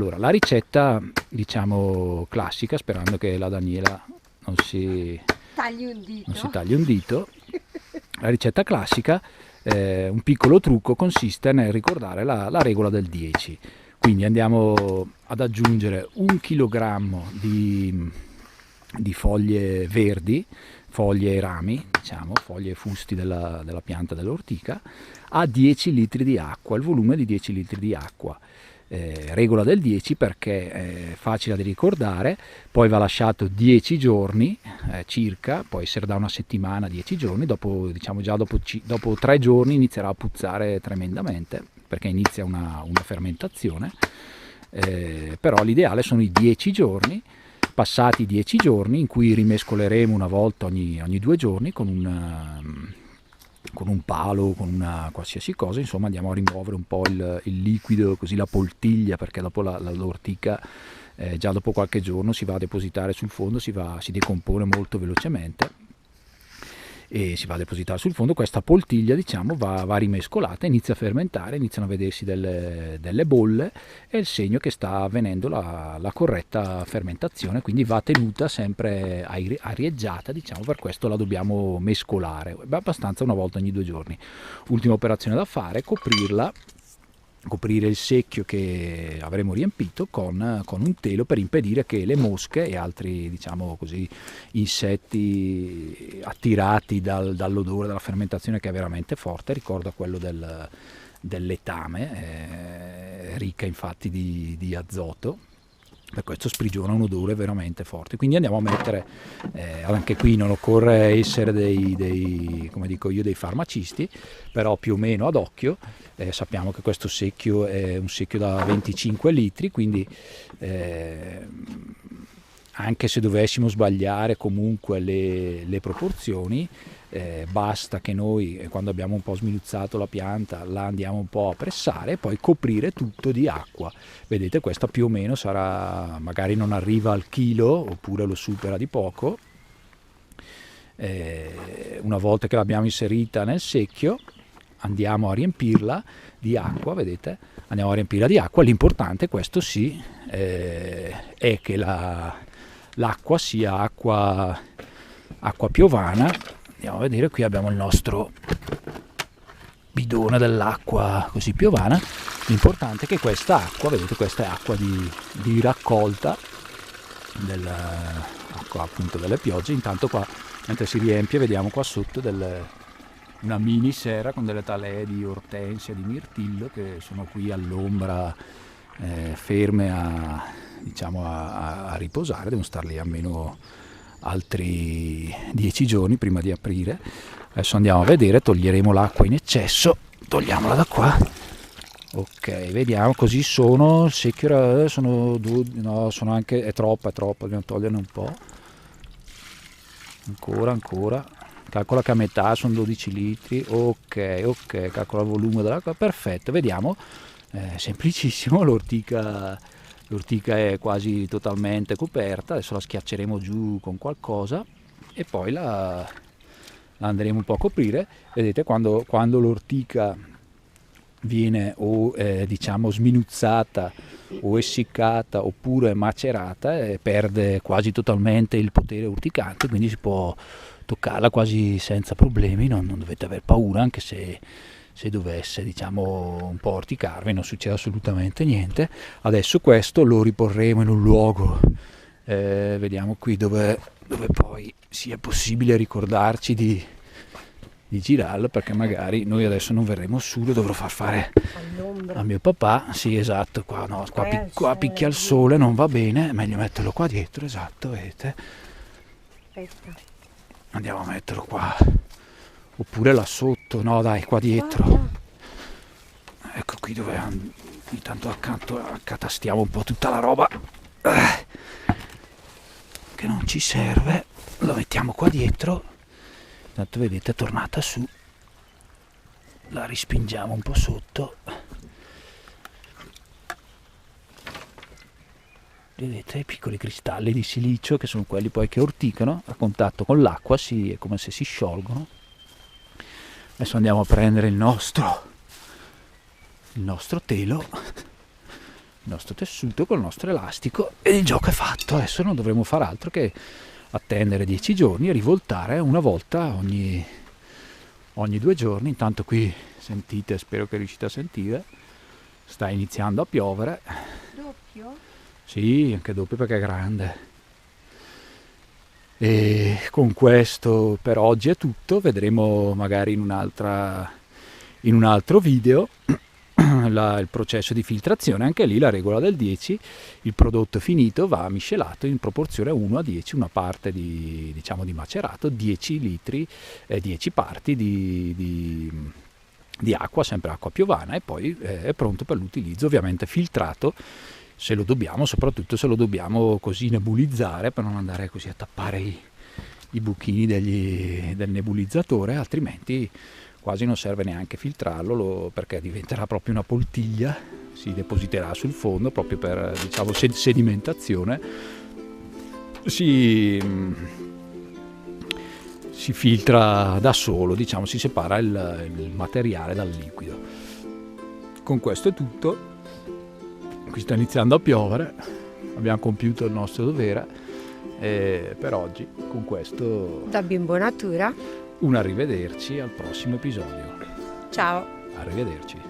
Allora, la ricetta, diciamo, classica, sperando che la Daniela non si Tagli un non si dito. tagli un dito, la ricetta classica, un piccolo trucco consiste nel ricordare la regola del 10. Quindi andiamo ad aggiungere 1 chilogrammo di foglie verdi, foglie e rami, diciamo, foglie e fusti della pianta dell'ortica, a 10 litri di acqua, il volume di 10 litri di acqua. Regola del 10 perché è facile da ricordare, poi va lasciato 10 giorni circa, può essere da una settimana a 10 giorni, dopo, diciamo già dopo 3 giorni inizierà a puzzare tremendamente perché inizia una fermentazione, però l'ideale sono i 10 giorni. Passati 10 giorni, in cui rimescoleremo una volta ogni 2 giorni con un palo, con una qualsiasi cosa, insomma andiamo a rimuovere un po' il liquido, così la poltiglia, perché dopo l'ortica già dopo qualche giorno si va a depositare sul fondo, si decompone molto velocemente e si va a depositare sul fondo. Questa poltiglia, diciamo, va rimescolata, inizia a fermentare, iniziano a vedersi delle bolle, è il segno che sta avvenendo la corretta fermentazione, quindi va tenuta sempre arieggiata, diciamo, per questo la dobbiamo mescolare, abbastanza una volta ogni 2 giorni. Ultima operazione da fare, coprire il secchio che avremo riempito con un telo per impedire che le mosche e altri, diciamo così, insetti attirati dall'odore della fermentazione, che è veramente forte, ricorda quello del letame, ricca infatti di azoto, per questo sprigiona un odore veramente forte. Quindi andiamo a mettere, anche qui non occorre essere come dico io, dei farmacisti, però più o meno ad occhio. Sappiamo che questo secchio è un secchio da 25 litri, quindi anche se dovessimo sbagliare comunque le proporzioni, basta che noi, quando abbiamo un po' sminuzzato la pianta, la andiamo un po' a pressare e poi coprire tutto di acqua. Vedete, questa più o meno sarà, magari non arriva al chilo oppure lo supera di poco. Una volta che l'abbiamo inserita nel secchio andiamo a riempirla di acqua, vedete? Andiamo a riempirla di acqua. L'importante, questo sì, è che l'acqua sia acqua piovana. Andiamo a vedere, qui abbiamo il nostro bidone dell'acqua così piovana. L'importante è che questa acqua, vedete, questa è acqua di raccolta acqua appunto delle piogge. Intanto qua, mentre si riempie, vediamo qua sotto una mini serra con delle talee di ortensia, di mirtillo, che sono qui all'ombra, ferme diciamo a riposare. Devono star lì almeno altri 10 giorni prima di aprire. Adesso andiamo a vedere, toglieremo l'acqua in eccesso, togliamola da qua. Ok, vediamo, così sono, il secchio sono due, no, sono anche, è troppo, dobbiamo toglierne un po'. Ancora, calcola che a metà sono 12 litri, ok, calcola il volume dell'acqua, perfetto, vediamo, semplicissimo, l'ortica è quasi totalmente coperta. Adesso la schiacceremo giù con qualcosa e poi la andremo un po' a coprire. Vedete, quando l'ortica viene o diciamo sminuzzata o essiccata oppure macerata, perde quasi totalmente il potere urticante, quindi si può toccarla quasi senza problemi, non dovete aver paura, anche se dovesse, diciamo, un po' orticarvi, non succede assolutamente niente. Adesso questo lo riporremo in un luogo, vediamo qui dove poi sia possibile ricordarci di girarlo, perché magari noi adesso non verremo su, lo dovrò far fare All'ombra. a mio papà. Sì, esatto, qua no, qua Sole, picchia il sole, non va bene, è meglio metterlo qua dietro, esatto, vedete. Aspetta. Andiamo a metterlo qua, oppure là sotto, no dai, qua dietro. Guarda. Ecco qui dove intanto accanto accatastiamo un po' tutta la roba che non ci serve, lo mettiamo qua dietro. Tanto vedete, è tornata su, la rispingiamo un po' sotto, vedete i piccoli cristalli di silicio, che sono quelli poi che orticano a contatto con l'acqua, è come se si sciolgono. Adesso andiamo a prendere il nostro telo, il nostro tessuto col nostro elastico e il gioco è fatto. Adesso non dovremo fare altro che attendere 10 giorni e rivoltare una volta ogni 2 giorni. Intanto qui sentite, spero che riuscite a sentire, sta iniziando a piovere. Doppio? Sì, anche doppio perché è grande. E con questo per oggi è tutto, vedremo magari in un altro video il processo di filtrazione. Anche lì la regola del 10, il prodotto finito va miscelato in proporzione 1 a 10, una parte di macerato, 10 litri, 10 parti di acqua, sempre acqua piovana, e poi è pronto per l'utilizzo, ovviamente filtrato se lo dobbiamo, soprattutto se lo dobbiamo così nebulizzare, per non andare così a tappare i buchini del nebulizzatore, altrimenti quasi non serve neanche filtrarlo, perché diventerà proprio una poltiglia, si depositerà sul fondo proprio per sedimentazione, si filtra da solo, si separa il materiale dal liquido. Con questo è tutto. Qui sta iniziando a piovere, abbiamo compiuto il nostro dovere per oggi. Con questo Da Bimbo Natura. un arrivederci al prossimo episodio. Ciao. Arrivederci.